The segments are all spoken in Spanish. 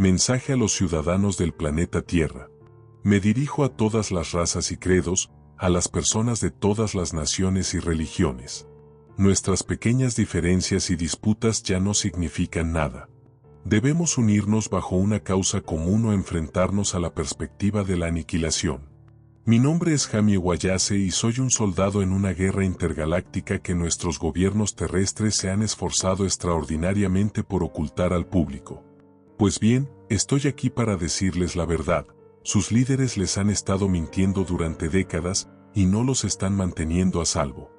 Mensaje a los ciudadanos del planeta Tierra. Me dirijo a todas las razas y credos, a las personas de todas las naciones y religiones. Nuestras pequeñas diferencias y disputas ya no significan nada. Debemos unirnos bajo una causa común o enfrentarnos a la perspectiva de la aniquilación. Mi nombre es Jamie Wayase y soy un soldado en una guerra intergaláctica que nuestros gobiernos terrestres se han esforzado extraordinariamente por ocultar al público. Pues bien, estoy aquí para decirles la verdad. Sus líderes les han estado mintiendo durante décadas y no los están manteniendo a salvo.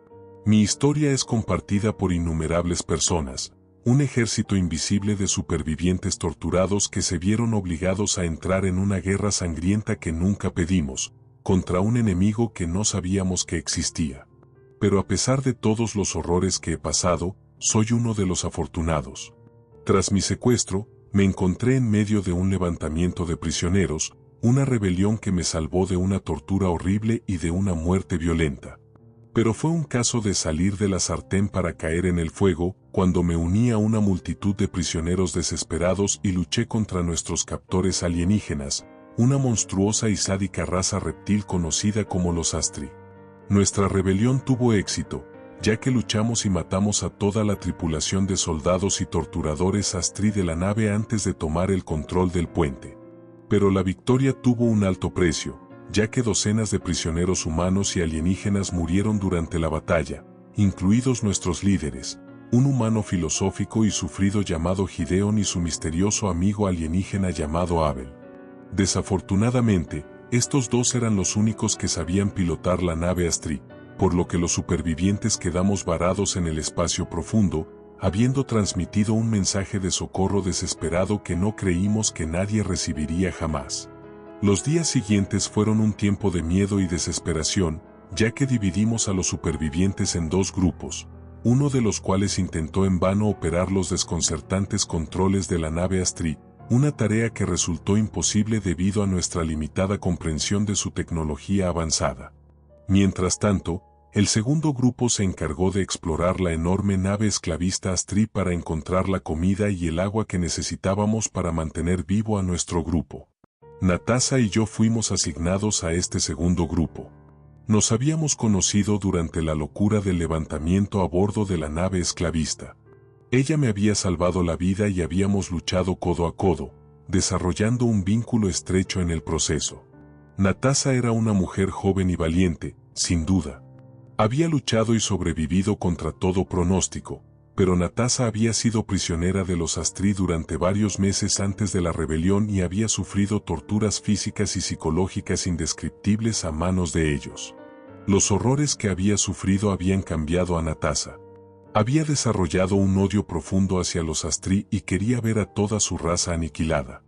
Mi historia es compartida por innumerables personas, un ejército invisible de supervivientes torturados que se vieron obligados a entrar en una guerra sangrienta que nunca pedimos, contra un enemigo que no sabíamos que existía. Pero a pesar de todos los horrores que he pasado, soy uno de los afortunados. Tras mi secuestro, me encontré en medio de un levantamiento de prisioneros, una rebelión que me salvó de una tortura horrible y de una muerte violenta. Pero fue un caso de salir de la sartén para caer en el fuego, cuando me uní a una multitud de prisioneros desesperados y luché contra nuestros captores alienígenas, una monstruosa y sádica raza reptil conocida como los Astri. Nuestra rebelión tuvo éxito, ya que luchamos y matamos a toda la tripulación de soldados y torturadores Astri de la nave antes de tomar el control del puente. Pero la victoria tuvo un alto precio, ya que docenas de prisioneros humanos y alienígenas murieron durante la batalla, incluidos nuestros líderes, un humano filosófico y sufrido llamado Gideon y su misterioso amigo alienígena llamado Abel. Desafortunadamente, estos dos eran los únicos que sabían pilotar la nave Astri, por lo que los supervivientes quedamos varados en el espacio profundo, habiendo transmitido un mensaje de socorro desesperado que no creímos que nadie recibiría jamás. Los días siguientes fueron un tiempo de miedo y desesperación, ya que dividimos a los supervivientes en dos grupos, uno de los cuales intentó en vano operar los desconcertantes controles de la nave Astri, una tarea que resultó imposible debido a nuestra limitada comprensión de su tecnología avanzada. Mientras tanto, el segundo grupo se encargó de explorar la enorme nave esclavista Astri para encontrar la comida y el agua que necesitábamos para mantener vivo a nuestro grupo. Natasha y yo fuimos asignados a este segundo grupo. Nos habíamos conocido durante la locura del levantamiento a bordo de la nave esclavista. Ella me había salvado la vida y habíamos luchado codo a codo, desarrollando un vínculo estrecho en el proceso. Natasha era una mujer joven y valiente, sin duda. Había luchado y sobrevivido contra todo pronóstico, pero Natasha había sido prisionera de los Astri durante varios meses antes de la rebelión y había sufrido torturas físicas y psicológicas indescriptibles a manos de ellos. Los horrores que había sufrido habían cambiado a Natasha. Había desarrollado un odio profundo hacia los Astri y quería ver a toda su raza aniquilada.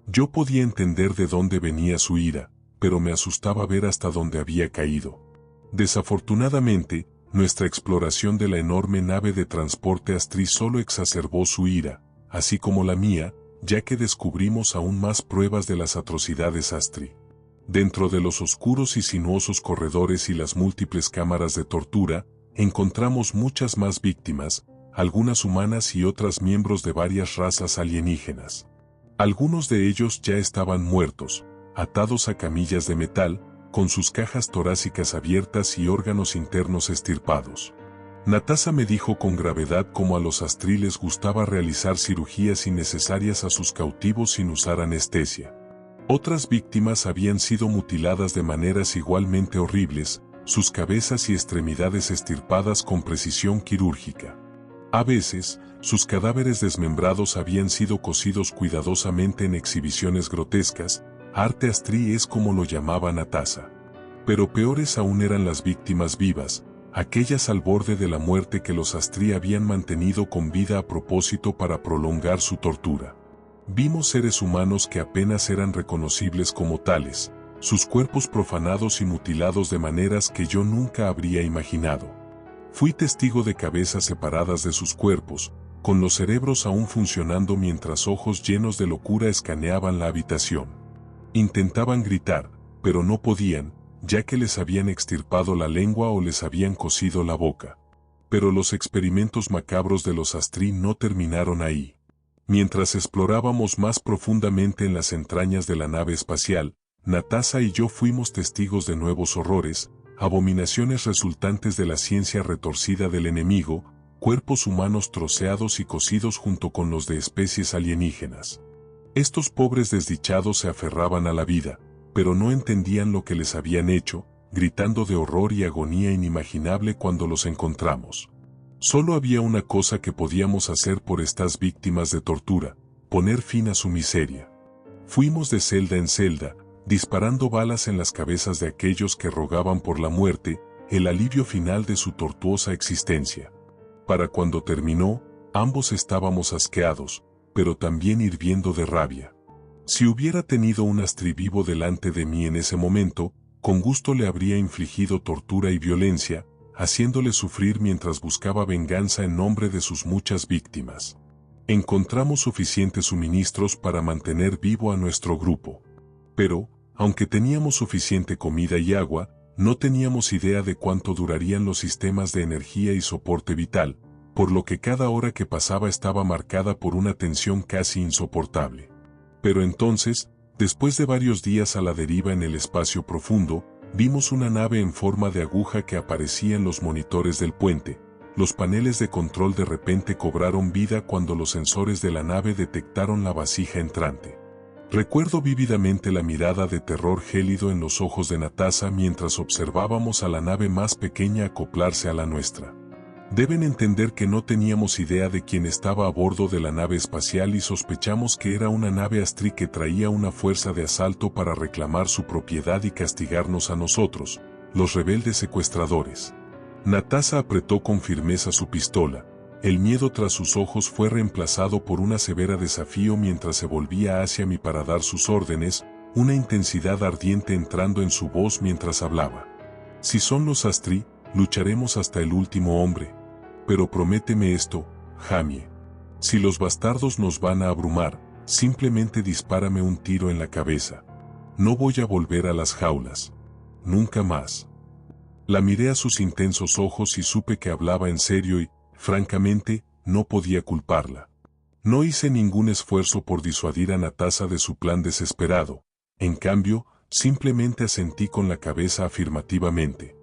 Yo podía entender de dónde venía su ira, pero me asustaba ver hasta dónde había caído. Desafortunadamente, nuestra exploración de la enorme nave de transporte Astri solo exacerbó su ira, así como la mía, ya que descubrimos aún más pruebas de las atrocidades Astri. Dentro de los oscuros y sinuosos corredores y las múltiples cámaras de tortura, encontramos muchas más víctimas, algunas humanas y otras miembros de varias razas alienígenas. Algunos de ellos ya estaban muertos, atados a camillas de metal, con sus cajas torácicas abiertas y órganos internos extirpados. Natasha me dijo con gravedad cómo a los Astri les gustaba realizar cirugías innecesarias a sus cautivos sin usar anestesia. Otras víctimas habían sido mutiladas de maneras igualmente horribles, sus cabezas y extremidades extirpadas con precisión quirúrgica. A veces, sus cadáveres desmembrados habían sido cosidos cuidadosamente en exhibiciones grotescas. Arte Astri es como lo llamaba Natasha. Pero peores aún eran las víctimas vivas, aquellas al borde de la muerte que los Astri habían mantenido con vida a propósito para prolongar su tortura. Vimos seres humanos que apenas eran reconocibles como tales, sus cuerpos profanados y mutilados de maneras que yo nunca habría imaginado. Fui testigo de cabezas separadas de sus cuerpos, con los cerebros aún funcionando mientras ojos llenos de locura escaneaban la habitación. Intentaban gritar, pero no podían, ya que les habían extirpado la lengua o les habían cosido la boca. Pero los experimentos macabros de los Astri no terminaron ahí. Mientras explorábamos más profundamente en las entrañas de la nave espacial, Natasha y yo fuimos testigos de nuevos horrores, abominaciones resultantes de la ciencia retorcida del enemigo, cuerpos humanos troceados y cocidos junto con los de especies alienígenas. Estos pobres desdichados se aferraban a la vida, pero no entendían lo que les habían hecho, gritando de horror y agonía inimaginable cuando los encontramos. Solo había una cosa que podíamos hacer por estas víctimas de tortura: poner fin a su miseria. Fuimos de celda en celda, disparando balas en las cabezas de aquellos que rogaban por la muerte, el alivio final de su tortuosa existencia. Para cuando terminó, ambos estábamos asqueados, pero también hirviendo de rabia. Si hubiera tenido un Astri vivo delante de mí en ese momento, con gusto le habría infligido tortura y violencia, haciéndole sufrir mientras buscaba venganza en nombre de sus muchas víctimas. Encontramos suficientes suministros para mantener vivo a nuestro grupo. Pero, aunque teníamos suficiente comida y agua, no teníamos idea de cuánto durarían los sistemas de energía y soporte vital, por lo que cada hora que pasaba estaba marcada por una tensión casi insoportable. Pero entonces, después de varios días a la deriva en el espacio profundo, vimos una nave en forma de aguja que aparecía en los monitores del puente. Los paneles de control de repente cobraron vida cuando los sensores de la nave detectaron la vasija entrante. Recuerdo vívidamente la mirada de terror gélido en los ojos de Natasha mientras observábamos a la nave más pequeña acoplarse a la nuestra. Deben entender que no teníamos idea de quién estaba a bordo de la nave espacial y sospechamos que era una nave Astri que traía una fuerza de asalto para reclamar su propiedad y castigarnos a nosotros, los rebeldes secuestradores. Natasha apretó con firmeza su pistola. El miedo tras sus ojos fue reemplazado por una severa desafío mientras se volvía hacia mí para dar sus órdenes, una intensidad ardiente entrando en su voz mientras hablaba. Si son los Astri, lucharemos hasta el último hombre. Pero prométeme esto, Jamie. Si los bastardos nos van a abrumar, simplemente dispárame un tiro en la cabeza. No voy a volver a las jaulas. Nunca más. La miré a sus intensos ojos y supe que hablaba en serio y, francamente, no podía culparla. No hice ningún esfuerzo por disuadir a Natasha de su plan desesperado. En cambio, simplemente asentí con la cabeza afirmativamente.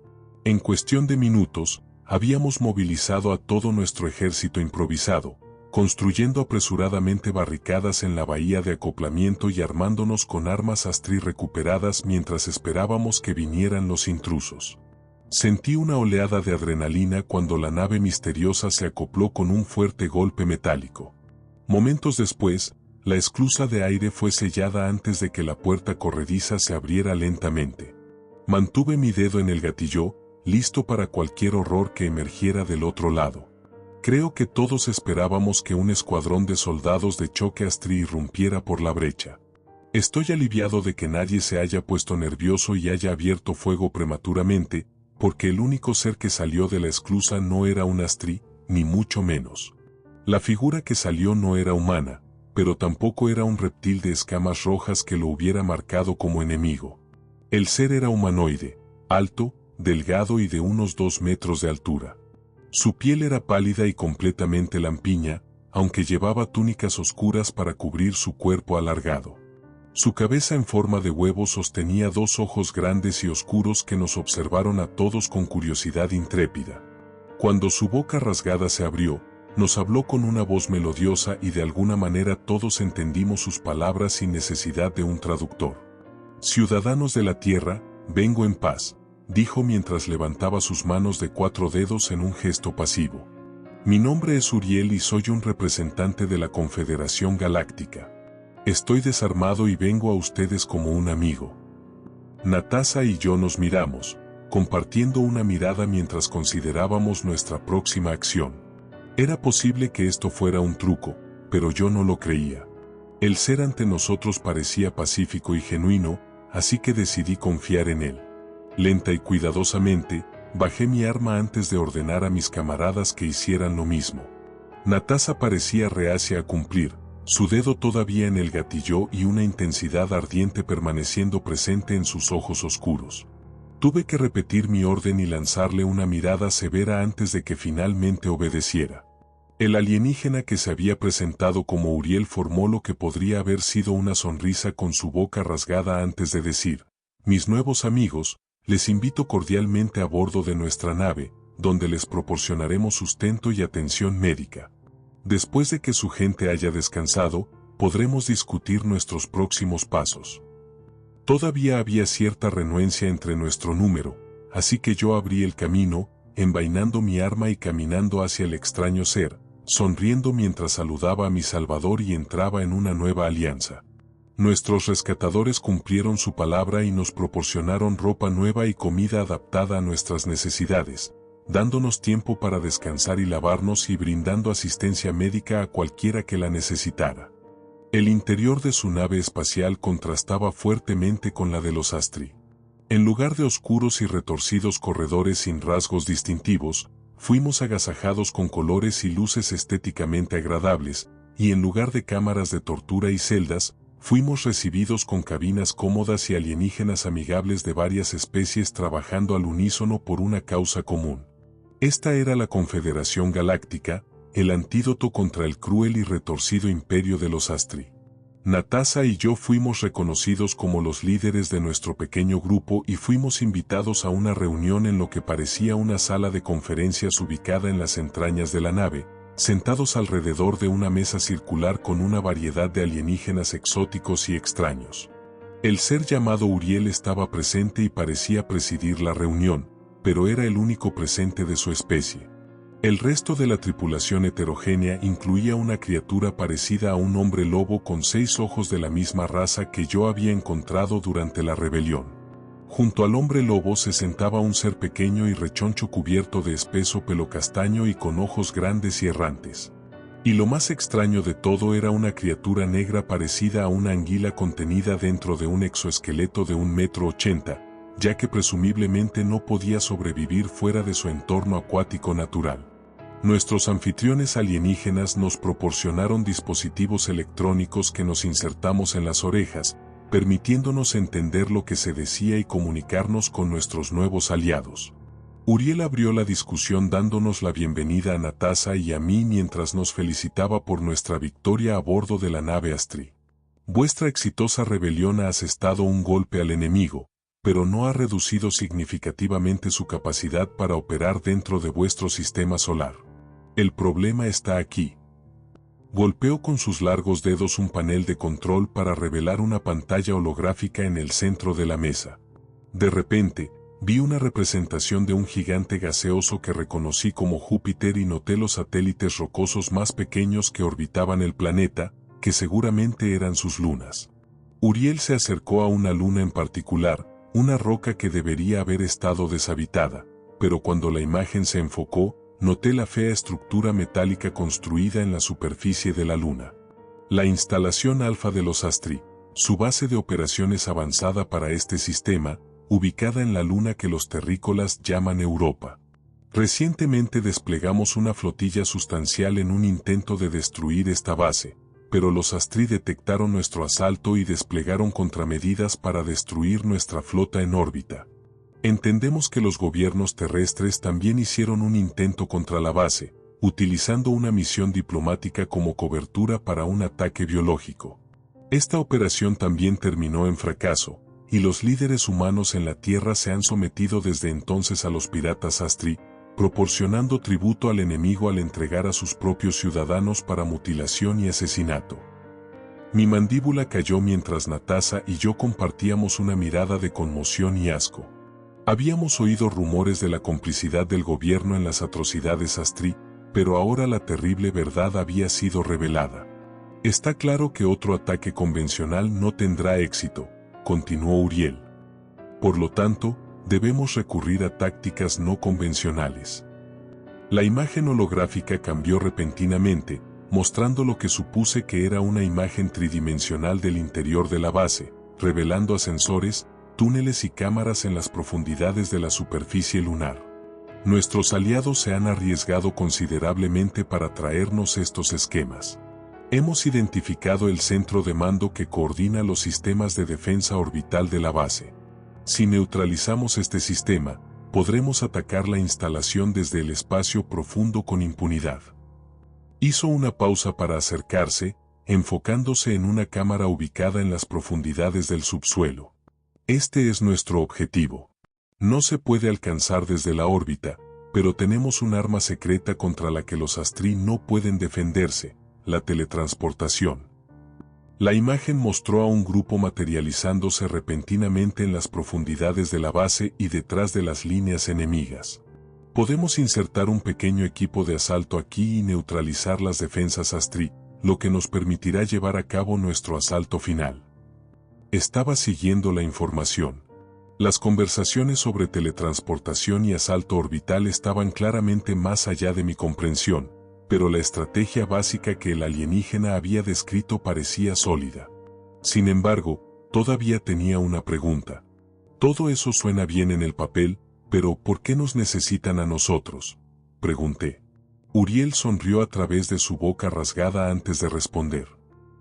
En cuestión de minutos, habíamos movilizado a todo nuestro ejército improvisado, construyendo apresuradamente barricadas en la bahía de acoplamiento y armándonos con armas Astri recuperadas mientras esperábamos que vinieran los intrusos. Sentí una oleada de adrenalina cuando la nave misteriosa se acopló con un fuerte golpe metálico. Momentos después, la esclusa de aire fue sellada antes de que la puerta corrediza se abriera lentamente. Mantuve mi dedo en el gatillo, listo para cualquier horror que emergiera del otro lado. Creo que todos esperábamos que un escuadrón de soldados de choque Astri irrumpiera por la brecha. Estoy aliviado de que nadie se haya puesto nervioso y haya abierto fuego prematuramente, porque el único ser que salió de la esclusa no era un Astri, ni mucho menos. La figura que salió no era humana, pero tampoco era un reptil de escamas rojas que lo hubiera marcado como enemigo. El ser era humanoide, alto, delgado y de unos 2 metros de altura. Su piel era pálida y completamente lampiña, aunque llevaba túnicas oscuras para cubrir su cuerpo alargado. Su cabeza en forma de huevo sostenía 2 ojos grandes y oscuros que nos observaron a todos con curiosidad intrépida. Cuando su boca rasgada se abrió, nos habló con una voz melodiosa y de alguna manera todos entendimos sus palabras sin necesidad de un traductor. «Ciudadanos de la Tierra, vengo en paz», dijo mientras levantaba sus manos de 4 dedos en un gesto pasivo. «Mi nombre es Uriel y soy un representante de la Confederación Galáctica. Estoy desarmado y vengo a ustedes como un amigo». Natasha y yo nos miramos, compartiendo una mirada mientras considerábamos nuestra próxima acción. Era posible que esto fuera un truco, pero yo no lo creía. El ser ante nosotros parecía pacífico y genuino, así que decidí confiar en él. Lenta y cuidadosamente, bajé mi arma antes de ordenar a mis camaradas que hicieran lo mismo. Natasha parecía reacia a cumplir, su dedo todavía en el gatillo y una intensidad ardiente permaneciendo presente en sus ojos oscuros. Tuve que repetir mi orden y lanzarle una mirada severa antes de que finalmente obedeciera. El alienígena que se había presentado como Uriel formó lo que podría haber sido una sonrisa con su boca rasgada antes de decir: mis nuevos amigos, les invito cordialmente a bordo de nuestra nave, donde les proporcionaremos sustento y atención médica. Después de que su gente haya descansado, podremos discutir nuestros próximos pasos. Todavía había cierta renuencia entre nuestro número, así que yo abrí el camino, envainando mi arma y caminando hacia el extraño ser, sonriendo mientras saludaba a mi Salvador y entraba en una nueva alianza. Nuestros rescatadores cumplieron su palabra y nos proporcionaron ropa nueva y comida adaptada a nuestras necesidades, dándonos tiempo para descansar y lavarnos y brindando asistencia médica a cualquiera que la necesitara. El interior de su nave espacial contrastaba fuertemente con la de los Astri. En lugar de oscuros y retorcidos corredores sin rasgos distintivos, fuimos agasajados con colores y luces estéticamente agradables, y en lugar de cámaras de tortura y celdas, fuimos recibidos con cabinas cómodas y alienígenas amigables de varias especies trabajando al unísono por una causa común. Esta era la Confederación Galáctica, el antídoto contra el cruel y retorcido imperio de los Astri. Natasha y yo fuimos reconocidos como los líderes de nuestro pequeño grupo y fuimos invitados a una reunión en lo que parecía una sala de conferencias ubicada en las entrañas de la nave, sentados alrededor de una mesa circular con una variedad de alienígenas exóticos y extraños. El ser llamado Uriel estaba presente y parecía presidir la reunión, pero era el único presente de su especie. El resto de la tripulación heterogénea incluía una criatura parecida a un hombre lobo con 6 ojos de la misma raza que yo había encontrado durante la rebelión. Junto al hombre lobo se sentaba un ser pequeño y rechoncho cubierto de espeso pelo castaño y con ojos grandes y errantes. Y lo más extraño de todo era una criatura negra parecida a una anguila contenida dentro de un exoesqueleto de 1,80 m, ya que presumiblemente no podía sobrevivir fuera de su entorno acuático natural. Nuestros anfitriones alienígenas nos proporcionaron dispositivos electrónicos que nos insertamos en las orejas, permitiéndonos entender lo que se decía y comunicarnos con nuestros nuevos aliados. Uriel abrió la discusión dándonos la bienvenida a Natasha y a mí mientras nos felicitaba por nuestra victoria a bordo de la nave Astri. Vuestra exitosa rebelión ha asestado un golpe al enemigo, pero no ha reducido significativamente su capacidad para operar dentro de vuestro sistema solar. El problema está aquí. Golpeó con sus largos dedos un panel de control para revelar una pantalla holográfica en el centro de la mesa. De repente, vi una representación de un gigante gaseoso que reconocí como Júpiter y noté los satélites rocosos más pequeños que orbitaban el planeta, que seguramente eran sus lunas. Uriel se acercó a una luna en particular, una roca que debería haber estado deshabitada, pero cuando la imagen se enfocó, noté la fea estructura metálica construida en la superficie de la luna. La instalación alfa de los Astri, su base de operaciones avanzada para este sistema, ubicada en la luna que los terrícolas llaman Europa. Recientemente desplegamos una flotilla sustancial en un intento de destruir esta base, pero los Astri detectaron nuestro asalto y desplegaron contramedidas para destruir nuestra flota en órbita. Entendemos que los gobiernos terrestres también hicieron un intento contra la base, utilizando una misión diplomática como cobertura para un ataque biológico. Esta operación también terminó en fracaso, y los líderes humanos en la Tierra se han sometido desde entonces a los piratas Astri, proporcionando tributo al enemigo al entregar a sus propios ciudadanos para mutilación y asesinato. Mi mandíbula cayó mientras Natasha y yo compartíamos una mirada de conmoción y asco. Habíamos oído rumores de la complicidad del gobierno en las atrocidades Astri, pero ahora la terrible verdad había sido revelada. Está claro que otro ataque convencional no tendrá éxito, continuó Uriel. Por lo tanto, debemos recurrir a tácticas no convencionales. La imagen holográfica cambió repentinamente, mostrando lo que supuse que era una imagen tridimensional del interior de la base, revelando ascensores, túneles y cámaras en las profundidades de la superficie lunar. Nuestros aliados se han arriesgado considerablemente para traernos estos esquemas. Hemos identificado el centro de mando que coordina los sistemas de defensa orbital de la base. Si neutralizamos este sistema, podremos atacar la instalación desde el espacio profundo con impunidad. Hizo una pausa para acercarse, enfocándose en una cámara ubicada en las profundidades del subsuelo. Este es nuestro objetivo. No se puede alcanzar desde la órbita, pero tenemos un arma secreta contra la que los Astri no pueden defenderse, la teletransportación. La imagen mostró a un grupo materializándose repentinamente en las profundidades de la base y detrás de las líneas enemigas. Podemos insertar un pequeño equipo de asalto aquí y neutralizar las defensas Astri, lo que nos permitirá llevar a cabo nuestro asalto final. Estaba siguiendo la información. Las conversaciones sobre teletransportación y asalto orbital estaban claramente más allá de mi comprensión, pero la estrategia básica que el alienígena había descrito parecía sólida. Sin embargo, todavía tenía una pregunta. Todo eso suena bien en el papel, pero ¿por qué nos necesitan a nosotros?, pregunté. Uriel sonrió a través de su boca rasgada antes de responder.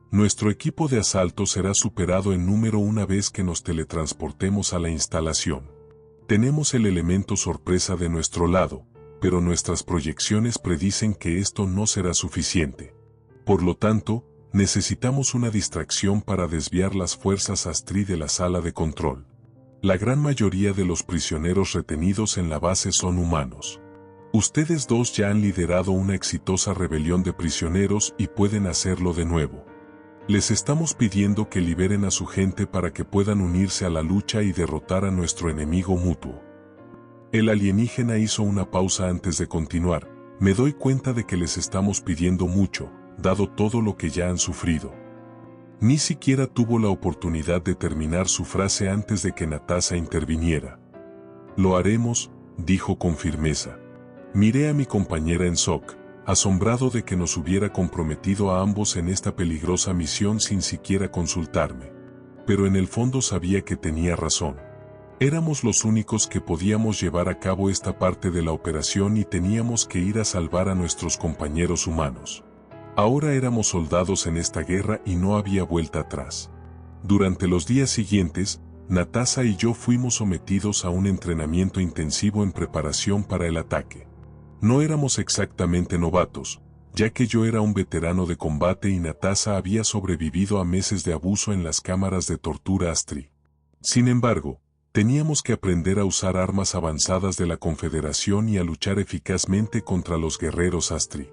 Nuestro equipo de asalto será superado en número una vez que nos teletransportemos a la instalación. Tenemos el elemento sorpresa de nuestro lado, pero nuestras proyecciones predicen que esto no será suficiente. Por lo tanto, necesitamos una distracción para desviar las fuerzas Astri de la sala de control. La gran mayoría de los prisioneros retenidos en la base son humanos. Ustedes dos ya han liderado una exitosa rebelión de prisioneros y pueden hacerlo de nuevo. Les estamos pidiendo que liberen a su gente para que puedan unirse a la lucha y derrotar a nuestro enemigo mutuo. El alienígena hizo una pausa antes de continuar. Me doy cuenta de que les estamos pidiendo mucho, dado todo lo que ya han sufrido. Ni siquiera tuvo la oportunidad de terminar su frase antes de que Natasha interviniera. Lo haremos, dijo con firmeza. Miré a mi compañera en shock, asombrado de que nos hubiera comprometido a ambos en esta peligrosa misión sin siquiera consultarme. Pero en el fondo sabía que tenía razón. Éramos los únicos que podíamos llevar a cabo esta parte de la operación y teníamos que ir a salvar a nuestros compañeros humanos. Ahora éramos soldados en esta guerra y no había vuelta atrás. Durante los días siguientes, Natasha y yo fuimos sometidos a un entrenamiento intensivo en preparación para el ataque. No éramos exactamente novatos, ya que yo era un veterano de combate y Natasha había sobrevivido a meses de abuso en las cámaras de tortura Astri. Sin embargo, teníamos que aprender a usar armas avanzadas de la Confederación y a luchar eficazmente contra los guerreros Astri.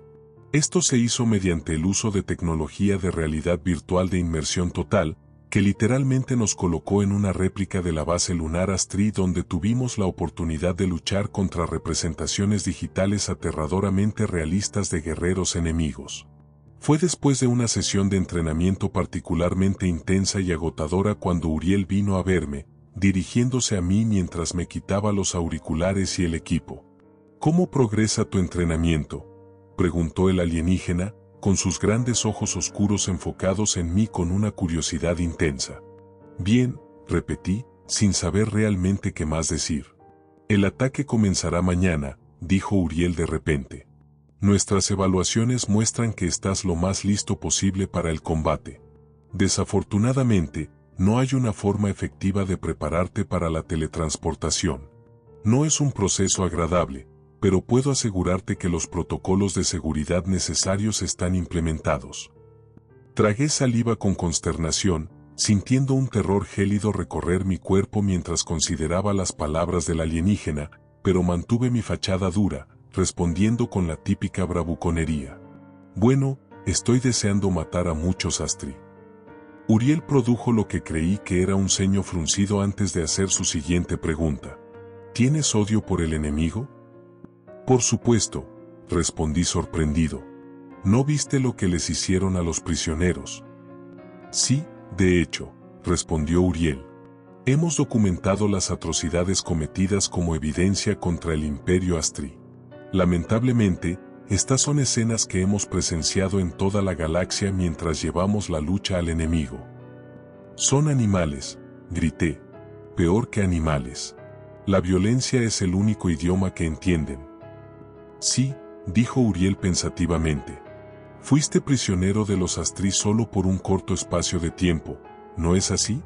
Esto se hizo mediante el uso de tecnología de realidad virtual de inmersión total, que literalmente nos colocó en una réplica de la base lunar Astri donde tuvimos la oportunidad de luchar contra representaciones digitales aterradoramente realistas de guerreros enemigos. Fue después de una sesión de entrenamiento particularmente intensa y agotadora cuando Uriel vino a verme, dirigiéndose a mí mientras me quitaba los auriculares y el equipo. ¿Cómo progresa tu entrenamiento?, preguntó el alienígena, con sus grandes ojos oscuros enfocados en mí con una curiosidad intensa. Bien, repetí, sin saber realmente qué más decir. El ataque comenzará mañana, dijo Uriel de repente. Nuestras evaluaciones muestran que estás lo más listo posible para el combate. Desafortunadamente, no hay una forma efectiva de prepararte para la teletransportación. No es un proceso agradable, pero puedo asegurarte que los protocolos de seguridad necesarios están implementados. Tragué saliva con consternación, sintiendo un terror gélido recorrer mi cuerpo mientras consideraba las palabras del alienígena, pero mantuve mi fachada dura, respondiendo con la típica bravuconería. Bueno, estoy deseando matar a muchos Astri. Uriel produjo lo que creí que era un ceño fruncido antes de hacer su siguiente pregunta. ¿Tienes odio por el enemigo? Por supuesto, respondí sorprendido. ¿No viste lo que les hicieron a los prisioneros? Sí, de hecho, respondió Uriel. Hemos documentado las atrocidades cometidas como evidencia contra el Imperio Astri. Lamentablemente, estas son escenas que hemos presenciado en toda la galaxia mientras llevamos la lucha al enemigo. Son animales, grité. Peor que animales. La violencia es el único idioma que entienden. Sí, dijo Uriel pensativamente. Fuiste prisionero de los Astri solo por un corto espacio de tiempo, ¿no es así?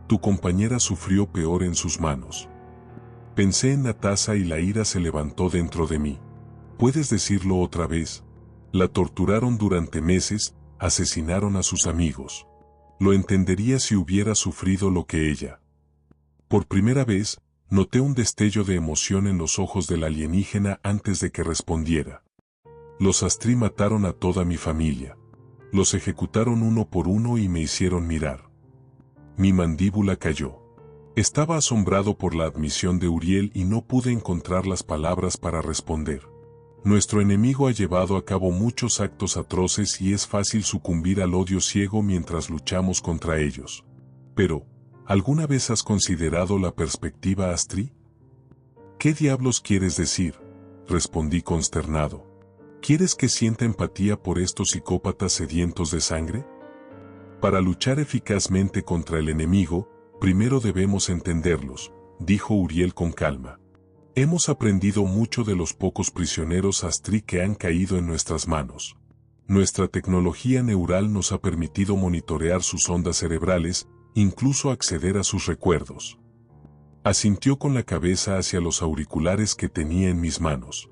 Tu compañera sufrió peor en sus manos. Pensé en Natasha y la ira se levantó dentro de mí. ¿Puedes decirlo otra vez? La torturaron durante meses, asesinaron a sus amigos. Lo entendería si hubiera sufrido lo que ella. Por primera vez, noté un destello de emoción en los ojos del alienígena antes de que respondiera. Los Astri mataron a toda mi familia. Los ejecutaron uno por uno y me hicieron mirar. Mi mandíbula cayó. Estaba asombrado por la admisión de Uriel y no pude encontrar las palabras para responder. Nuestro enemigo ha llevado a cabo muchos actos atroces y es fácil sucumbir al odio ciego mientras luchamos contra ellos. Pero, ¿alguna vez has considerado la perspectiva Astri? ¿Qué diablos quieres decir? Respondí consternado. ¿Quieres que sienta empatía por estos psicópatas sedientos de sangre? Para luchar eficazmente contra el enemigo, primero debemos entenderlos, dijo Uriel con calma. Hemos aprendido mucho de los pocos prisioneros Astri que han caído en nuestras manos. Nuestra tecnología neural nos ha permitido monitorear sus ondas cerebrales, incluso acceder a sus recuerdos. Asintió con la cabeza hacia los auriculares que tenía en mis manos.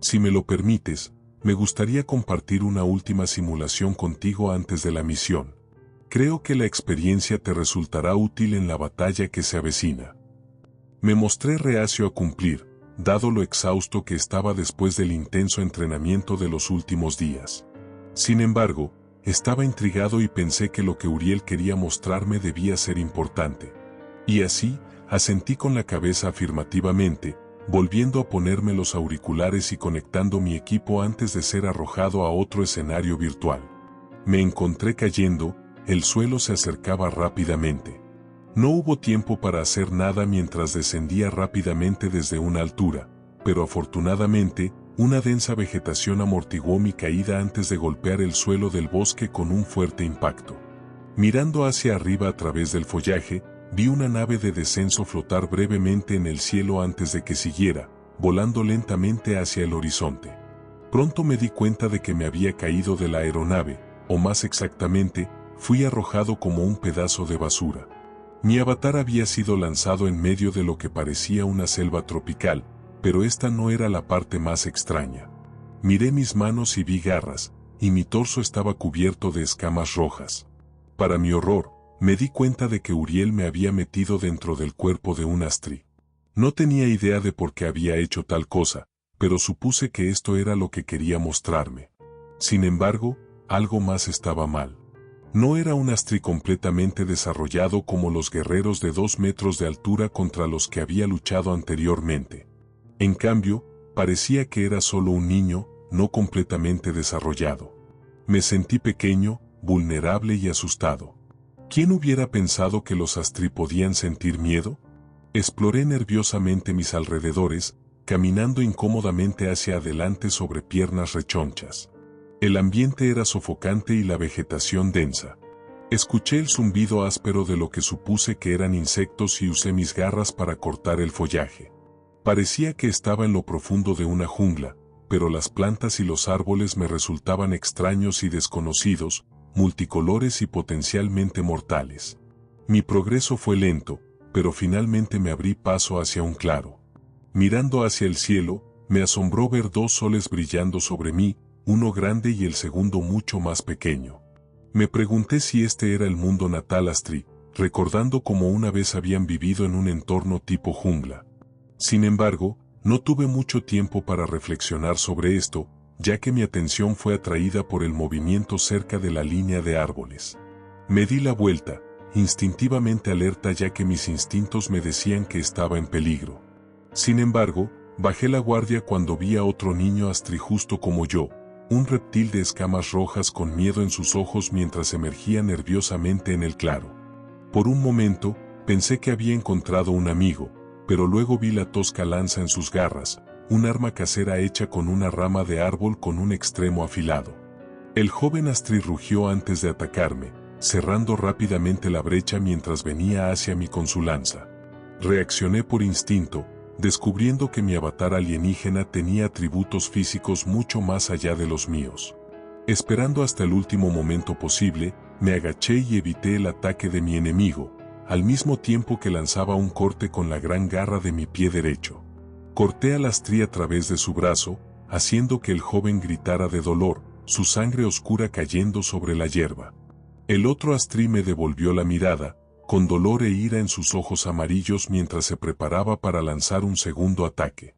Si me lo permites, me gustaría compartir una última simulación contigo antes de la misión. Creo que la experiencia te resultará útil en la batalla que se avecina. Me mostré reacio a cumplir, dado lo exhausto que estaba después del intenso entrenamiento de los últimos días. Sin embargo, estaba intrigado y pensé que lo que Uriel quería mostrarme debía ser importante. Y así, asentí con la cabeza afirmativamente, volviendo a ponerme los auriculares y conectando mi equipo antes de ser arrojado a otro escenario virtual. Me encontré cayendo, el suelo se acercaba rápidamente. No hubo tiempo para hacer nada mientras descendía rápidamente desde una altura, pero afortunadamente, una densa vegetación amortiguó mi caída antes de golpear el suelo del bosque con un fuerte impacto. Mirando hacia arriba a través del follaje, vi una nave de descenso flotar brevemente en el cielo antes de que siguiera, volando lentamente hacia el horizonte. Pronto me di cuenta de que me había caído de la aeronave, o más exactamente, fui arrojado como un pedazo de basura. Mi avatar había sido lanzado en medio de lo que parecía una selva tropical, pero esta no era la parte más extraña. Miré mis manos y vi garras, y mi torso estaba cubierto de escamas rojas. Para mi horror, me di cuenta de que Uriel me había metido dentro del cuerpo de un Astri. No tenía idea de por qué había hecho tal cosa, pero supuse que esto era lo que quería mostrarme. Sin embargo, algo más estaba mal. No era un Astri completamente desarrollado como los guerreros de 2 metros de altura contra los que había luchado anteriormente. En cambio, parecía que era solo un niño, no completamente desarrollado. Me sentí pequeño, vulnerable y asustado. ¿Quién hubiera pensado que los Astri podían sentir miedo? Exploré nerviosamente mis alrededores, caminando incómodamente hacia adelante sobre piernas rechonchas. El ambiente era sofocante y la vegetación densa. Escuché el zumbido áspero de lo que supuse que eran insectos y usé mis garras para cortar el follaje. Parecía que estaba en lo profundo de una jungla, pero las plantas y los árboles me resultaban extraños y desconocidos, multicolores y potencialmente mortales. Mi progreso fue lento, pero finalmente me abrí paso hacia un claro. Mirando hacia el cielo, me asombró ver 2 soles brillando sobre mí, uno grande y el segundo mucho más pequeño. Me pregunté si este era el mundo natal Astri, recordando cómo una vez habían vivido en un entorno tipo jungla. Sin embargo, no tuve mucho tiempo para reflexionar sobre esto, ya que mi atención fue atraída por el movimiento cerca de la línea de árboles. Me di la vuelta, instintivamente alerta ya que mis instintos me decían que estaba en peligro. Sin embargo, bajé la guardia cuando vi a otro niño Astri justo como yo, un reptil de escamas rojas con miedo en sus ojos mientras emergía nerviosamente en el claro. Por un momento, pensé que había encontrado un amigo, pero luego vi la tosca lanza en sus garras, un arma casera hecha con una rama de árbol con un extremo afilado. El joven Astri rugió antes de atacarme, cerrando rápidamente la brecha mientras venía hacia mí con su lanza. Reaccioné por instinto, descubriendo que mi avatar alienígena tenía atributos físicos mucho más allá de los míos. Esperando hasta el último momento posible, me agaché y evité el ataque de mi enemigo, al mismo tiempo que lanzaba un corte con la gran garra de mi pie derecho. Corté al Astri a través de su brazo, haciendo que el joven gritara de dolor, su sangre oscura cayendo sobre la hierba. El otro Astri me devolvió la mirada, con dolor e ira en sus ojos amarillos mientras se preparaba para lanzar un segundo ataque.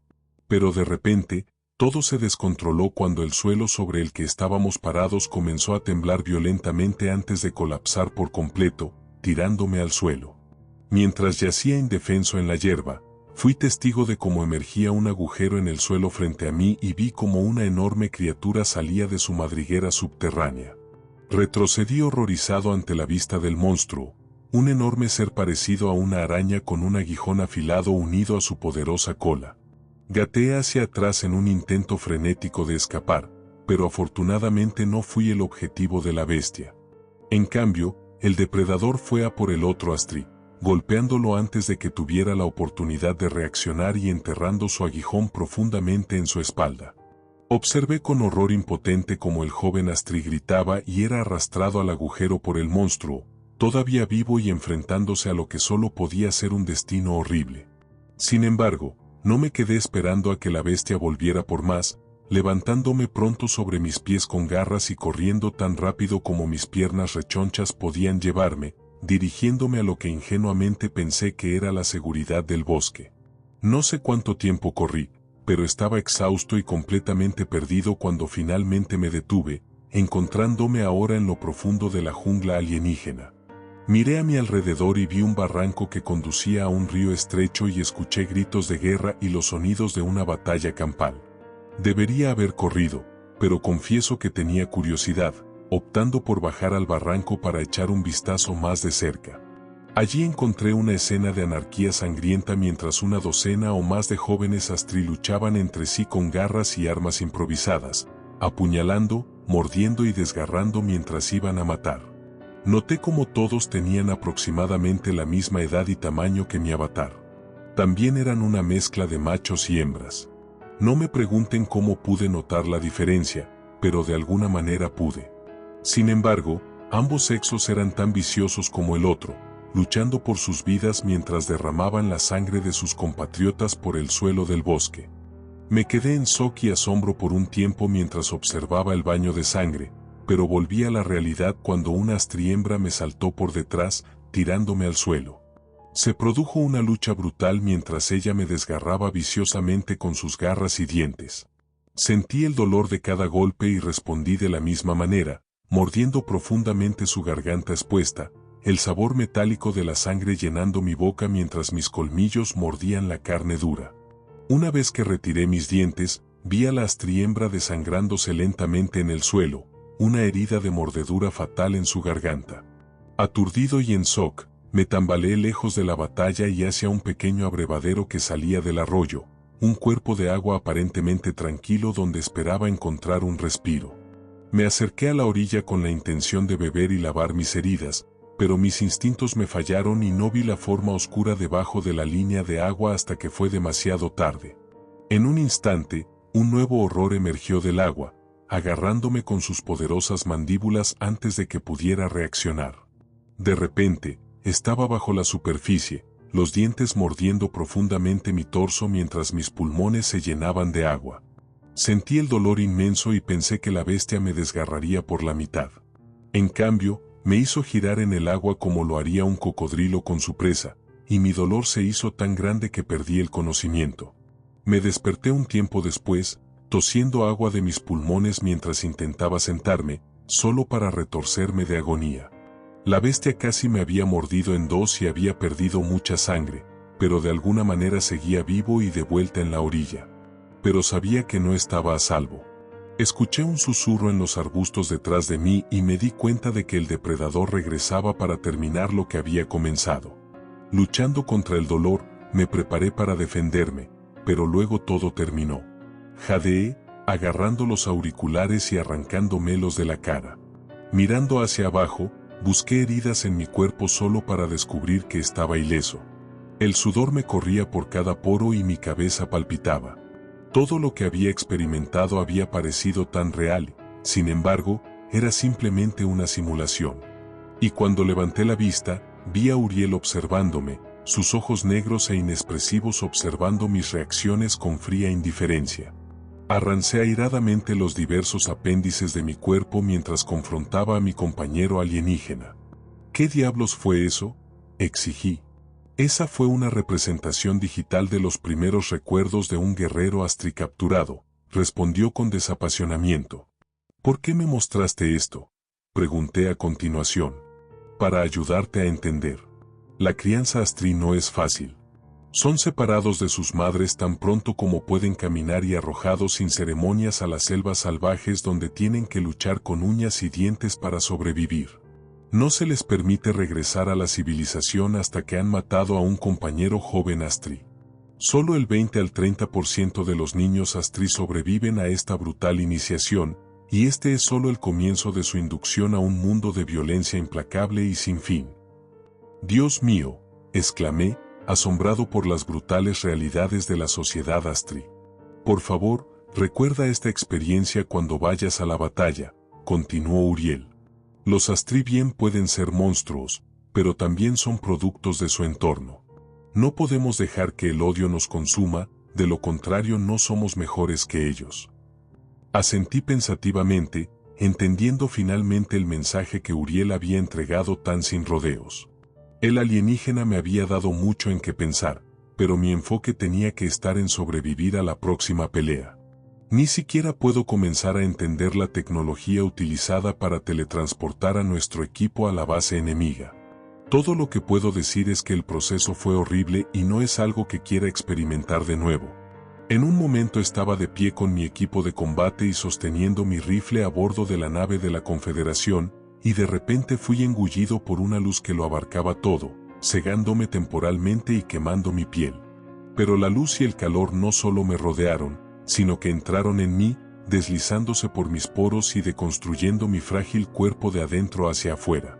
Pero de repente, todo se descontroló cuando el suelo sobre el que estábamos parados comenzó a temblar violentamente antes de colapsar por completo, tirándome al suelo. Mientras yacía indefenso en la hierba, fui testigo de cómo emergía un agujero en el suelo frente a mí y vi cómo una enorme criatura salía de su madriguera subterránea. Retrocedí horrorizado ante la vista del monstruo, un enorme ser parecido a una araña con un aguijón afilado unido a su poderosa cola. Gateé hacia atrás en un intento frenético de escapar, pero afortunadamente no fui el objetivo de la bestia. En cambio, el depredador fue a por el otro Astri, golpeándolo antes de que tuviera la oportunidad de reaccionar y enterrando su aguijón profundamente en su espalda. Observé con horror impotente cómo el joven Astri gritaba y era arrastrado al agujero por el monstruo, todavía vivo y enfrentándose a lo que solo podía ser un destino horrible. Sin embargo, no me quedé esperando a que la bestia volviera por más, levantándome pronto sobre mis pies con garras y corriendo tan rápido como mis piernas rechonchas podían llevarme, dirigiéndome a lo que ingenuamente pensé que era la seguridad del bosque. No sé cuánto tiempo corrí, pero estaba exhausto y completamente perdido cuando finalmente me detuve, encontrándome ahora en lo profundo de la jungla alienígena. Miré a mi alrededor y vi un barranco que conducía a un río estrecho y escuché gritos de guerra y los sonidos de una batalla campal. Debería haber corrido, pero confieso que tenía curiosidad, optando por bajar al barranco para echar un vistazo más de cerca. Allí encontré una escena de anarquía sangrienta mientras una docena o más de jóvenes Astri luchaban entre sí con garras y armas improvisadas, apuñalando, mordiendo y desgarrando mientras iban a matar. Noté como todos tenían aproximadamente la misma edad y tamaño que mi avatar. También eran una mezcla de machos y hembras. No me pregunten cómo pude notar la diferencia, pero de alguna manera pude. Sin embargo, ambos sexos eran tan viciosos como el otro, luchando por sus vidas mientras derramaban la sangre de sus compatriotas por el suelo del bosque. Me quedé en shock y asombro por un tiempo mientras observaba el baño de sangre, pero volví a la realidad cuando una astriembra me saltó por detrás, tirándome al suelo. Se produjo una lucha brutal mientras ella me desgarraba viciosamente con sus garras y dientes. Sentí el dolor de cada golpe y respondí de la misma manera, mordiendo profundamente su garganta expuesta, el sabor metálico de la sangre llenando mi boca mientras mis colmillos mordían la carne dura. Una vez que retiré mis dientes, vi a la astriembra desangrándose lentamente en el suelo, una herida de mordedura fatal en su garganta. Aturdido y en shock, me tambaleé lejos de la batalla y hacia un pequeño abrevadero que salía del arroyo, un cuerpo de agua aparentemente tranquilo donde esperaba encontrar un respiro. Me acerqué a la orilla con la intención de beber y lavar mis heridas, pero mis instintos me fallaron y no vi la forma oscura debajo de la línea de agua hasta que fue demasiado tarde. En un instante, un nuevo horror emergió del agua, agarrándome con sus poderosas mandíbulas antes de que pudiera reaccionar. De repente, estaba bajo la superficie, los dientes mordiendo profundamente mi torso mientras mis pulmones se llenaban de agua. Sentí el dolor inmenso y pensé que la bestia me desgarraría por la mitad. En cambio, me hizo girar en el agua como lo haría un cocodrilo con su presa, y mi dolor se hizo tan grande que perdí el conocimiento. Me desperté un tiempo después, tosiendo agua de mis pulmones mientras intentaba sentarme, solo para retorcerme de agonía. La bestia casi me había mordido en dos y había perdido mucha sangre, pero de alguna manera seguía vivo y de vuelta en la orilla. Pero sabía que no estaba a salvo. Escuché un susurro en los arbustos detrás de mí y me di cuenta de que el depredador regresaba para terminar lo que había comenzado. Luchando contra el dolor, me preparé para defenderme, pero luego todo terminó. Jadeé, agarrando los auriculares y arrancándomelos de la cara. Mirando hacia abajo, busqué heridas en mi cuerpo solo para descubrir que estaba ileso. El sudor me corría por cada poro y mi cabeza palpitaba. Todo lo que había experimentado había parecido tan real, sin embargo, era simplemente una simulación. Y cuando levanté la vista, vi a Uriel observándome, sus ojos negros e inexpresivos observando mis reacciones con fría indiferencia. Arrancé airadamente los diversos apéndices de mi cuerpo mientras confrontaba a mi compañero alienígena. ¿Qué diablos fue eso?, exigí. Esa fue una representación digital de los primeros recuerdos de un guerrero Astri capturado, respondió con desapasionamiento. ¿Por qué me mostraste esto?, pregunté a continuación. Para ayudarte a entender. La crianza Astri no es fácil. Son separados de sus madres tan pronto como pueden caminar y arrojados sin ceremonias a las selvas salvajes donde tienen que luchar con uñas y dientes para sobrevivir. No se les permite regresar a la civilización hasta que han matado a un compañero joven Astri. Solo el 20 al 30% de los niños Astri sobreviven a esta brutal iniciación, y este es solo el comienzo de su inducción a un mundo de violencia implacable y sin fin. Dios mío, exclamé, asombrado por las brutales realidades de la sociedad Astri. Por favor, recuerda esta experiencia cuando vayas a la batalla, continuó Uriel. Los Astri bien pueden ser monstruos, pero también son productos de su entorno. No podemos dejar que el odio nos consuma, de lo contrario no somos mejores que ellos. Asentí pensativamente, entendiendo finalmente el mensaje que Uriel había entregado tan sin rodeos. El alienígena me había dado mucho en qué pensar, pero mi enfoque tenía que estar en sobrevivir a la próxima pelea. Ni siquiera puedo comenzar a entender la tecnología utilizada para teletransportar a nuestro equipo a la base enemiga. Todo lo que puedo decir es que el proceso fue horrible y no es algo que quiera experimentar de nuevo. En un momento estaba de pie con mi equipo de combate y sosteniendo mi rifle a bordo de la nave de la Confederación, y de repente fui engullido por una luz que lo abarcaba todo, cegándome temporalmente y quemando mi piel. Pero la luz y el calor no solo me rodearon, sino que entraron en mí, deslizándose por mis poros y deconstruyendo mi frágil cuerpo de adentro hacia afuera.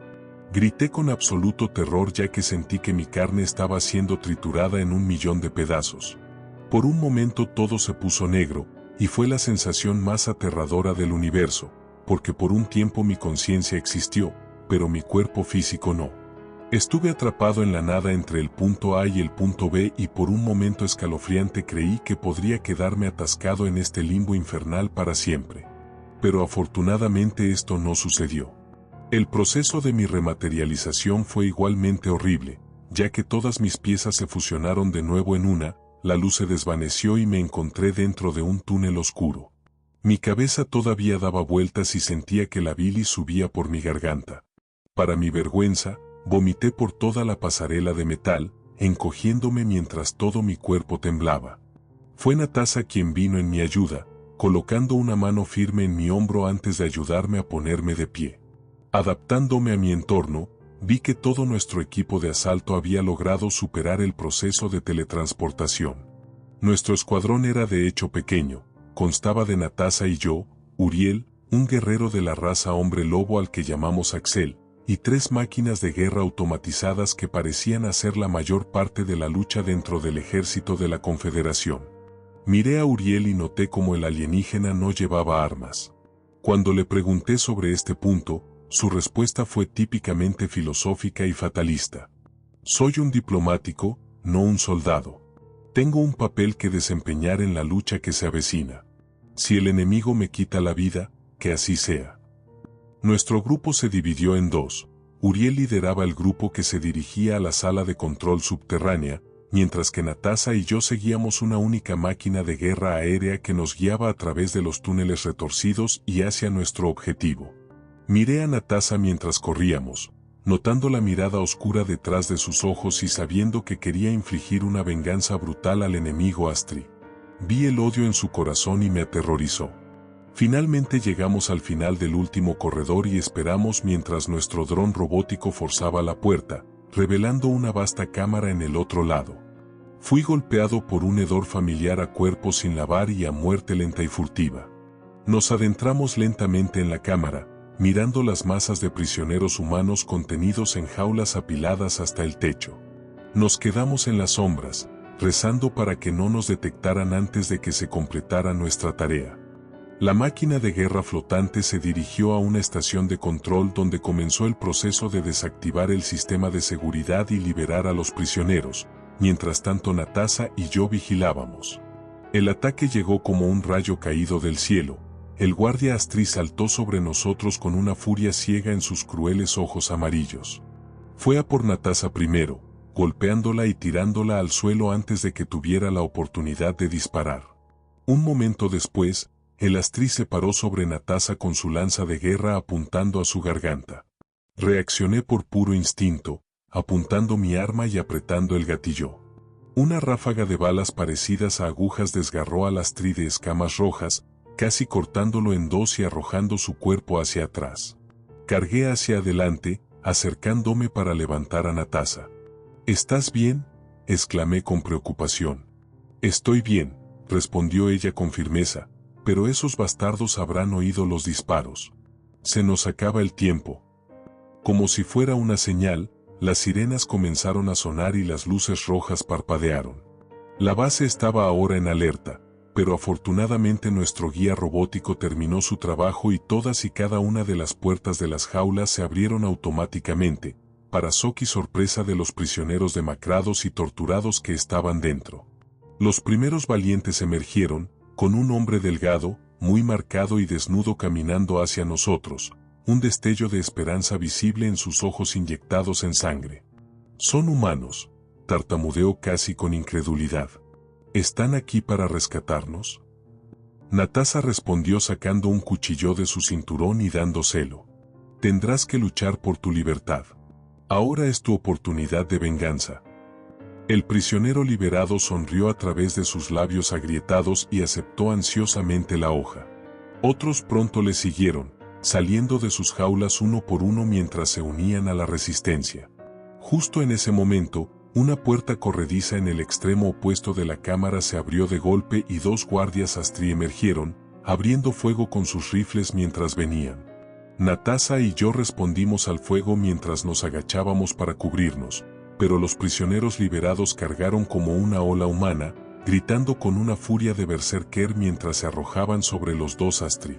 Grité con absoluto terror ya que sentí que mi carne estaba siendo triturada en 1.000.000 de pedazos. Por un momento todo se puso negro, y fue la sensación más aterradora del universo, porque por un tiempo mi conciencia existió, pero mi cuerpo físico no. Estuve atrapado en la nada entre el punto A y el punto B y por un momento escalofriante creí que podría quedarme atascado en este limbo infernal para siempre. Pero afortunadamente esto no sucedió. El proceso de mi rematerialización fue igualmente horrible, ya que todas mis piezas se fusionaron de nuevo en una, la luz se desvaneció y me encontré dentro de un túnel oscuro. Mi cabeza todavía daba vueltas y sentía que la bilis subía por mi garganta. Para mi vergüenza, vomité por toda la pasarela de metal, encogiéndome mientras todo mi cuerpo temblaba. Fue Natasha quien vino en mi ayuda, colocando una mano firme en mi hombro antes de ayudarme a ponerme de pie. Adaptándome a mi entorno, vi que todo nuestro equipo de asalto había logrado superar el proceso de teletransportación. Nuestro escuadrón era de hecho pequeño. Constaba de Natasha y yo, Uriel, un guerrero de la raza hombre lobo al que llamamos Axel, y 3 máquinas de guerra automatizadas que parecían hacer la mayor parte de la lucha dentro del ejército de la Confederación. Miré a Uriel y noté cómo el alienígena no llevaba armas. Cuando le pregunté sobre este punto, su respuesta fue típicamente filosófica y fatalista. Soy un diplomático, no un soldado. Tengo un papel que desempeñar en la lucha que se avecina. Si el enemigo me quita la vida, que así sea. Nuestro grupo se dividió en 2. Uriel lideraba el grupo que se dirigía a la sala de control subterránea, mientras que Natasha y yo seguíamos una única máquina de guerra aérea que nos guiaba a través de los túneles retorcidos y hacia nuestro objetivo. Miré a Natasha mientras corríamos, notando la mirada oscura detrás de sus ojos y sabiendo que quería infligir una venganza brutal al enemigo Astri. Vi el odio en su corazón y me aterrorizó. Finalmente llegamos al final del último corredor y esperamos mientras nuestro dron robótico forzaba la puerta, revelando una vasta cámara en el otro lado. Fui golpeado por un hedor familiar a cuerpo sin lavar y a muerte lenta y furtiva. Nos adentramos lentamente en la cámara, mirando las masas de prisioneros humanos contenidos en jaulas apiladas hasta el techo. Nos quedamos en las sombras, rezando para que no nos detectaran antes de que se completara nuestra tarea. La máquina de guerra flotante se dirigió a una estación de control donde comenzó el proceso de desactivar el sistema de seguridad y liberar a los prisioneros, mientras tanto Natasha y yo vigilábamos. El ataque llegó como un rayo caído del cielo. El guardia Astri saltó sobre nosotros con una furia ciega en sus crueles ojos amarillos. Fue a por Natasha primero, golpeándola y tirándola al suelo antes de que tuviera la oportunidad de disparar. Un momento después, el Astri se paró sobre Natasha con su lanza de guerra apuntando a su garganta. Reaccioné por puro instinto, apuntando mi arma y apretando el gatillo. Una ráfaga de balas parecidas a agujas desgarró al Astri de escamas rojas, casi cortándolo en dos y arrojando su cuerpo hacia atrás. Cargué hacia adelante, acercándome para levantar a Natasha. ¿Estás bien?, exclamé con preocupación. Estoy bien, respondió ella con firmeza, pero esos bastardos habrán oído los disparos. Se nos acaba el tiempo. Como si fuera una señal, las sirenas comenzaron a sonar y las luces rojas parpadearon. La base estaba ahora en alerta, pero afortunadamente nuestro guía robótico terminó su trabajo y todas y cada una de las puertas de las jaulas se abrieron automáticamente, para shock y sorpresa de los prisioneros demacrados y torturados que estaban dentro. Los primeros valientes emergieron, con un hombre delgado, muy marcado y desnudo caminando hacia nosotros, un destello de esperanza visible en sus ojos inyectados en sangre. «Son humanos», tartamudeó casi con incredulidad. «¿Están aquí para rescatarnos?». Natasha respondió sacando un cuchillo de su cinturón y dándoselo. «Tendrás que luchar por tu libertad. Ahora es tu oportunidad de venganza». El prisionero liberado sonrió a través de sus labios agrietados y aceptó ansiosamente la hoja. Otros pronto le siguieron, saliendo de sus jaulas uno por uno mientras se unían a la resistencia. Justo en ese momento, una puerta corrediza en el extremo opuesto de la cámara se abrió de golpe y dos guardias Astri emergieron, abriendo fuego con sus rifles mientras venían. Natasha y yo respondimos al fuego mientras nos agachábamos para cubrirnos, pero los prisioneros liberados cargaron como una ola humana, gritando con una furia de berserker mientras se arrojaban sobre los dos Astri.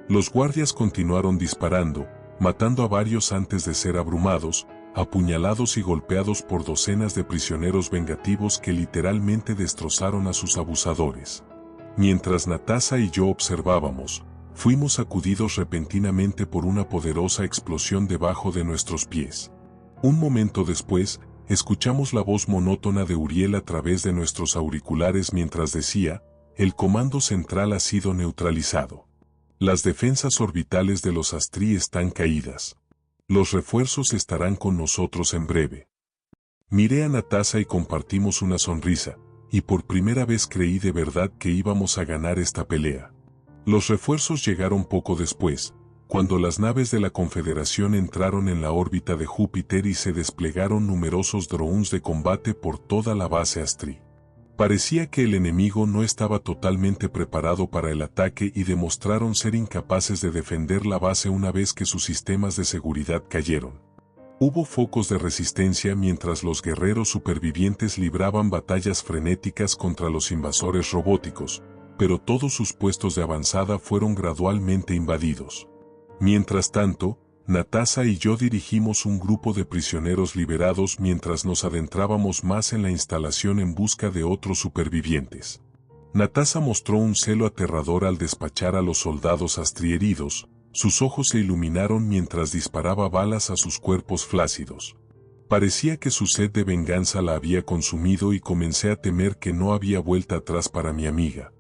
Los guardias continuaron disparando, matando a varios antes de ser abrumados, apuñalados y golpeados por docenas de prisioneros vengativos que literalmente destrozaron a sus abusadores. Mientras Natasha y yo observábamos, fuimos sacudidos repentinamente por una poderosa explosión debajo de nuestros pies. Un momento después, escuchamos la voz monótona de Uriel a través de nuestros auriculares mientras decía: «El comando central ha sido neutralizado. Las defensas orbitales de los Astri están caídas. Los refuerzos estarán con nosotros en breve». Miré a Natasha y compartimos una sonrisa, y por primera vez creí de verdad que íbamos a ganar esta pelea. Los refuerzos llegaron poco después, cuando las naves de la Confederación entraron en la órbita de Júpiter y se desplegaron numerosos drones de combate por toda la base Astri. Parecía que el enemigo no estaba totalmente preparado para el ataque y demostraron ser incapaces de defender la base una vez que sus sistemas de seguridad cayeron. Hubo focos de resistencia mientras los guerreros supervivientes libraban batallas frenéticas contra los invasores robóticos, pero todos sus puestos de avanzada fueron gradualmente invadidos. Mientras tanto, Natasha y yo dirigimos un grupo de prisioneros liberados mientras nos adentrábamos más en la instalación en busca de otros supervivientes. Natasha mostró un celo aterrador al despachar a los soldados Astri heridos, sus ojos se iluminaron mientras disparaba balas a sus cuerpos flácidos. Parecía que su sed de venganza la había consumido y comencé a temer que no había vuelta atrás para mi amiga.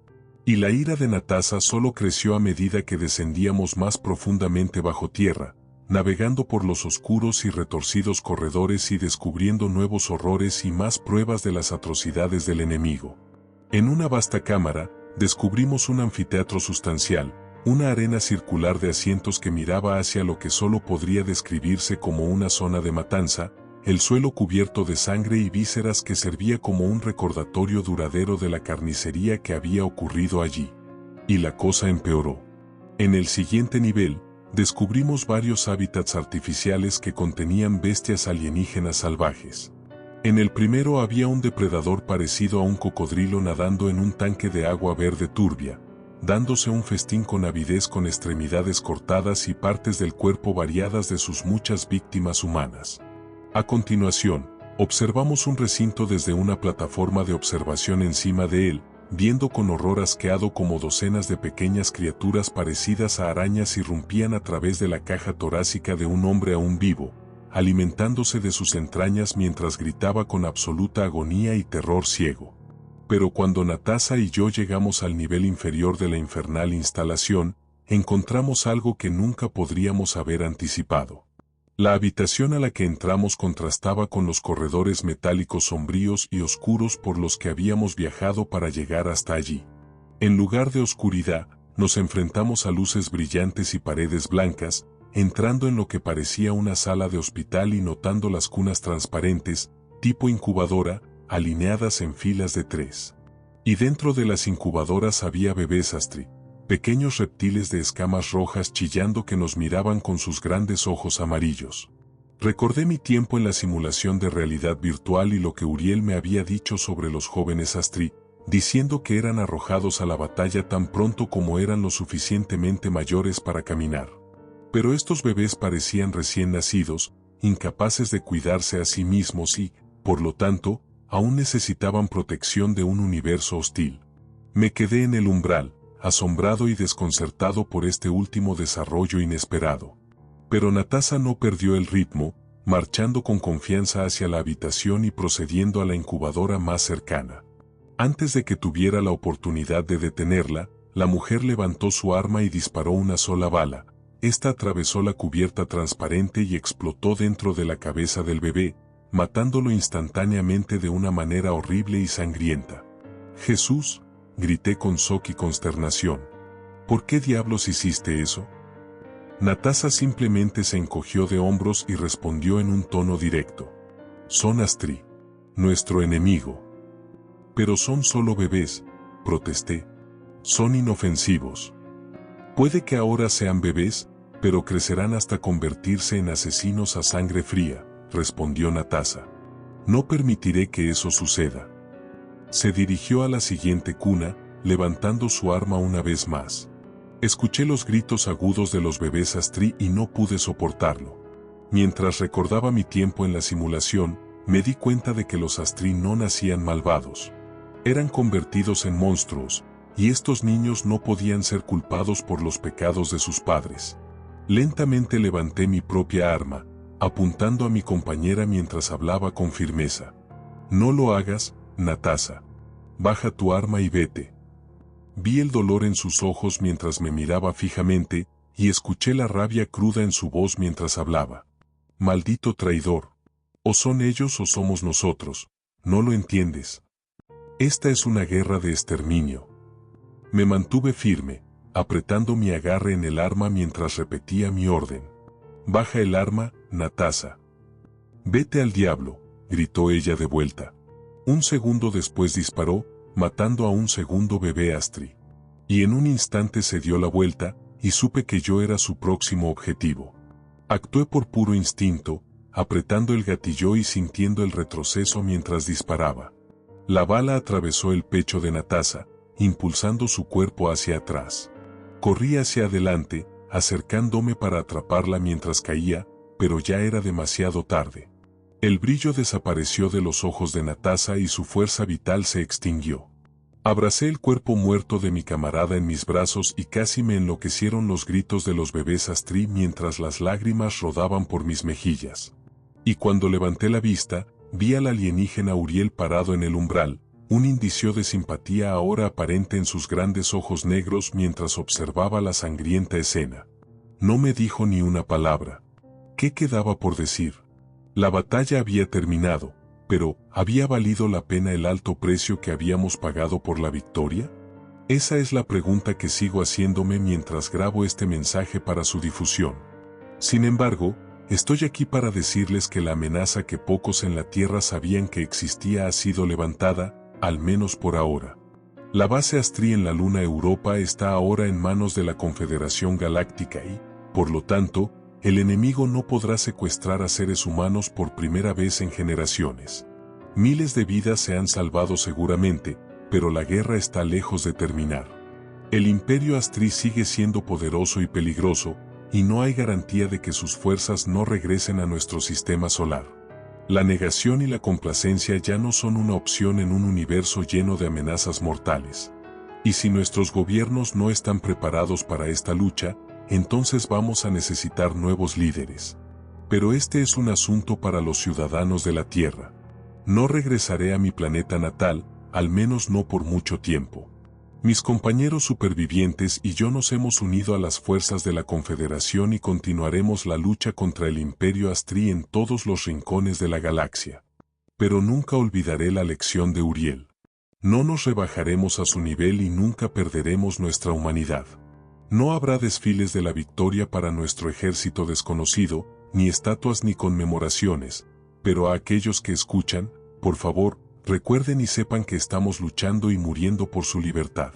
Y la ira de Natasha solo creció a medida que descendíamos más profundamente bajo tierra, navegando por los oscuros y retorcidos corredores y descubriendo nuevos horrores y más pruebas de las atrocidades del enemigo. En una vasta cámara, descubrimos un anfiteatro sustancial, una arena circular de asientos que miraba hacia lo que solo podría describirse como una zona de matanza, el suelo cubierto de sangre y vísceras que servía como un recordatorio duradero de la carnicería que había ocurrido allí. Y la cosa empeoró. En el siguiente nivel, descubrimos varios hábitats artificiales que contenían bestias alienígenas salvajes. En el primero había un depredador parecido a un cocodrilo nadando en un tanque de agua verde turbia, dándose un festín con avidez con extremidades cortadas y partes del cuerpo variadas de sus muchas víctimas humanas. A continuación, observamos un recinto desde una plataforma de observación encima de él, viendo con horror asqueado cómo docenas de pequeñas criaturas parecidas a arañas irrumpían a través de la caja torácica de un hombre aún vivo, alimentándose de sus entrañas mientras gritaba con absoluta agonía y terror ciego. Pero cuando Natasha y yo llegamos al nivel inferior de la infernal instalación, encontramos algo que nunca podríamos haber anticipado. La habitación a la que entramos contrastaba con los corredores metálicos sombríos y oscuros por los que habíamos viajado para llegar hasta allí. En lugar de oscuridad, nos enfrentamos a luces brillantes y paredes blancas, entrando en lo que parecía una sala de hospital y notando las cunas transparentes, tipo incubadora, alineadas en filas de 3. Y dentro de las incubadoras había bebés Astrid, pequeños reptiles de escamas rojas chillando que nos miraban con sus grandes ojos amarillos. Recordé mi tiempo en la simulación de realidad virtual y lo que Uriel me había dicho sobre los jóvenes Astrid, diciendo que eran arrojados a la batalla tan pronto como eran lo suficientemente mayores para caminar. Pero estos bebés parecían recién nacidos, incapaces de cuidarse a sí mismos y, por lo tanto, aún necesitaban protección de un universo hostil. Me quedé en el umbral, asombrado y desconcertado por este último desarrollo inesperado. Pero Natasha no perdió el ritmo, marchando con confianza hacia la habitación y procediendo a la incubadora más cercana. Antes de que tuviera la oportunidad de detenerla, la mujer levantó su arma y disparó una sola bala. Esta atravesó la cubierta transparente y explotó dentro de la cabeza del bebé, matándolo instantáneamente de una manera horrible y sangrienta. «Jesús», grité con shock y consternación. «¿Por qué diablos hiciste eso?» Natasha simplemente se encogió de hombros y respondió en un tono directo. «Son Astrid, nuestro enemigo». «Pero son solo bebés», protesté. «Son inofensivos». «Puede que ahora sean bebés, pero crecerán hasta convertirse en asesinos a sangre fría», respondió Natasha. «No permitiré que eso suceda». Se dirigió a la siguiente cuna, levantando su arma una vez más. Escuché los gritos agudos de los bebés Astrid y no pude soportarlo. Mientras recordaba mi tiempo en la simulación, me di cuenta de que los Astrid no nacían malvados. Eran convertidos en monstruos, y estos niños no podían ser culpados por los pecados de sus padres. Lentamente levanté mi propia arma, apuntando a mi compañera mientras hablaba con firmeza. «No lo hagas, Natasha. Baja tu arma y vete». Vi el dolor en sus ojos mientras me miraba fijamente, y escuché la rabia cruda en su voz mientras hablaba. «Maldito traidor. O son ellos o somos nosotros. ¿No lo entiendes? Esta es una guerra de exterminio». Me mantuve firme, apretando mi agarre en el arma mientras repetía mi orden. «Baja el arma, Natasha». «Vete al diablo», gritó ella de vuelta. Un segundo después disparó, matando a un segundo bebé Astrid. Y en un instante se dio la vuelta, y supe que yo era su próximo objetivo. Actué por puro instinto, apretando el gatillo y sintiendo el retroceso mientras disparaba. La bala atravesó el pecho de Natasha, impulsando su cuerpo hacia atrás. Corrí hacia adelante, acercándome para atraparla mientras caía, pero ya era demasiado tarde. El brillo desapareció de los ojos de Natasha y su fuerza vital se extinguió. Abracé el cuerpo muerto de mi camarada en mis brazos y casi me enloquecieron los gritos de los bebés Astrid mientras las lágrimas rodaban por mis mejillas. Y cuando levanté la vista, vi al alienígena Uriel parado en el umbral, un indicio de simpatía ahora aparente en sus grandes ojos negros mientras observaba la sangrienta escena. No me dijo ni una palabra. ¿Qué quedaba por decir? La batalla había terminado, pero ¿había valido la pena el alto precio que habíamos pagado por la victoria? Esa es la pregunta que sigo haciéndome mientras grabo este mensaje para su difusión. Sin embargo, estoy aquí para decirles que la amenaza que pocos en la Tierra sabían que existía ha sido levantada, al menos por ahora. La base Astrid en la Luna Europa está ahora en manos de la Confederación Galáctica y, por lo tanto, el enemigo no podrá secuestrar a seres humanos por primera vez en generaciones. Miles de vidas se han salvado seguramente, pero la guerra está lejos de terminar. El Imperio Astrid sigue siendo poderoso y peligroso, y no hay garantía de que sus fuerzas no regresen a nuestro sistema solar. La negación y la complacencia ya no son una opción en un universo lleno de amenazas mortales. Y si nuestros gobiernos no están preparados para esta lucha, entonces vamos a necesitar nuevos líderes. Pero este es un asunto para los ciudadanos de la Tierra. No regresaré a mi planeta natal, al menos no por mucho tiempo. Mis compañeros supervivientes y yo nos hemos unido a las fuerzas de la Confederación y continuaremos la lucha contra el Imperio Astri en todos los rincones de la galaxia. Pero nunca olvidaré la lección de Uriel. No nos rebajaremos a su nivel y nunca perderemos nuestra humanidad. No habrá desfiles de la victoria para nuestro ejército desconocido, ni estatuas ni conmemoraciones, pero a aquellos que escuchan, por favor, recuerden y sepan que estamos luchando y muriendo por su libertad.